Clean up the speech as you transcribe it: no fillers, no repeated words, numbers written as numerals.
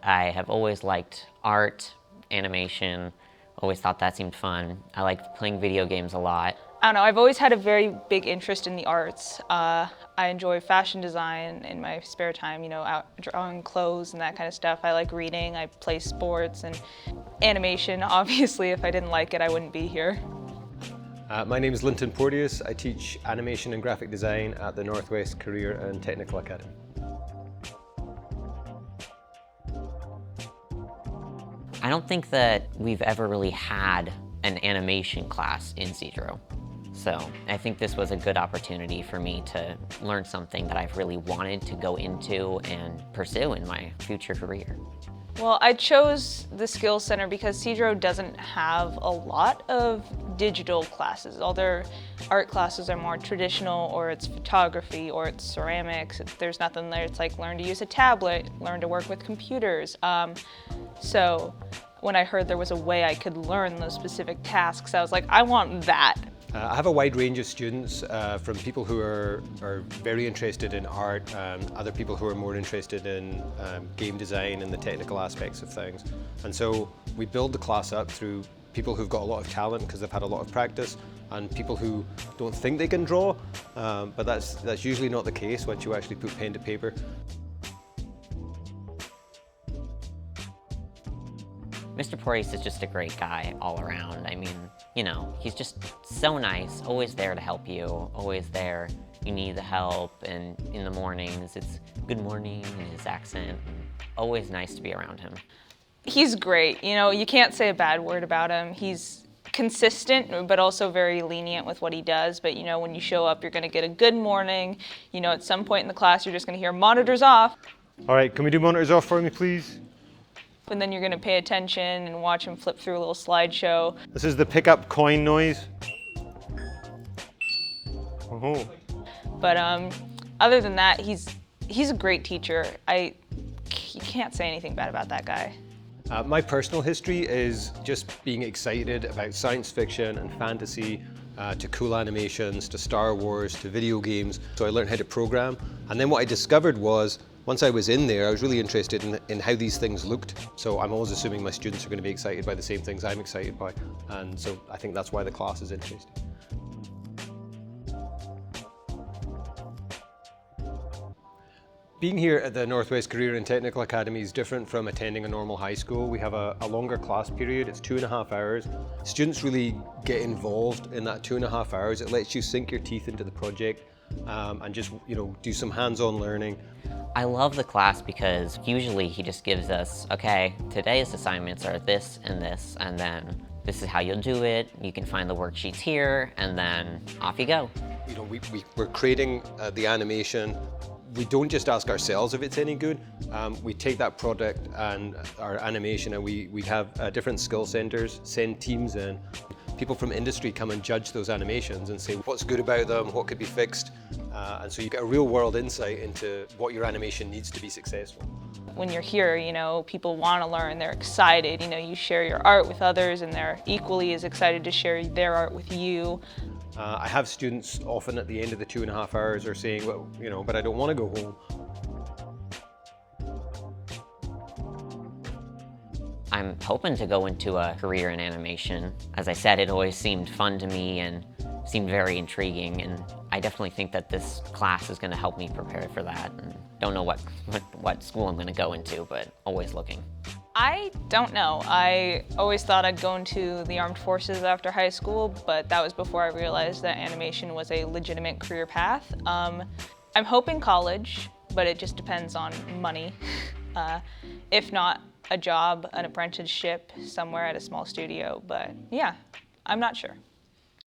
I have always liked art, animation, always thought that seemed fun. I liked playing video games a lot. I don't know, I've always had a very big interest in the arts. I enjoy fashion design in my spare time, you know, out drawing clothes and that kind of stuff. I like reading, I play sports, and animation, obviously, if I didn't like it, I wouldn't be here. My name is Linton Porteous. I teach animation and graphic design at the Northwest Career and Technical Academy. I don't think that we've ever really had an animation class in Cedro. So I think this was a good opportunity for me to learn something that I've really wanted to go into and pursue in my future career. Well, I chose the Skills Center because Cedro doesn't have a lot of digital classes. All their art classes are more traditional, or it's photography, or it's ceramics. There's nothing there. It's like learn to use a tablet, learn to work with computers. So when I heard there was a way I could learn those specific tasks, I was like, I want that. I have a wide range of students, from people who are very interested in art, other people who are more interested in game design and the technical aspects of things. And so we build the class up through people who've got a lot of talent because they've had a lot of practice, and people who don't think they can draw, but that's usually not the case once you actually put pen to paper. Mr. Porteous is just a great guy all around. I mean, you know, he's just so nice, always there to help you, always there. You need the help, and in the mornings, it's good morning in his accent. Always nice to be around him. He's great. You know, you can't say a bad word about him. He's consistent, but also very lenient with what he does. But you know, when you show up, you're gonna get a good morning. You know, at some point in the class, you're just gonna hear monitors off. All right, can we do monitors off for me, please? And then you're gonna pay attention and watch him flip through a little slideshow. This is the pickup coin noise. Oh. But other than that, he's a great teacher. You can't say anything bad about that guy. My personal history is just being excited about science fiction and fantasy, to cool animations, to Star Wars, to video games. So I learned how to program. And then what I discovered was, once I was in there, I was really interested in how these things looked. So I'm always assuming my students are going to be excited by the same things I'm excited by. And so I think that's why the class is interesting. Being here at the Northwest Career and Technical Academy is different from attending a normal high school. We have a longer class period. It's 2.5 hours. Students really get involved in that 2.5 hours. It lets you sink your teeth into the project, and just, you know, do some hands-on learning. I love the class because usually he just gives us, okay, today's assignments are this, and then this is how you'll do it. You can find the worksheets here, and then off you go. You know, we're creating the animation. We don't just ask ourselves if it's any good. We take that product and our animation, and we have different skill centers send teams in. People from industry come and judge those animations and say what's good about them, what could be fixed. And so you get a real world insight into what your animation needs to be successful. When you're here, you know, people want to learn, they're excited. You know, you share your art with others and they're equally as excited to share their art with you. I have students often at the end of the 2.5 hours are saying, well, you know, but I don't want to go home. I'm hoping to go into a career in animation. As I said, it always seemed fun to me and seemed very intriguing, and I definitely think that this class is going to help me prepare for that. And don't know what school I'm going to go into, but always looking. I don't know. I always thought I'd go into the armed forces after high school, but that was before I realized that animation was a legitimate career path. I'm hoping college, but it just depends on money. If not, a job, an apprenticeship somewhere at a small studio, but yeah, I'm not sure.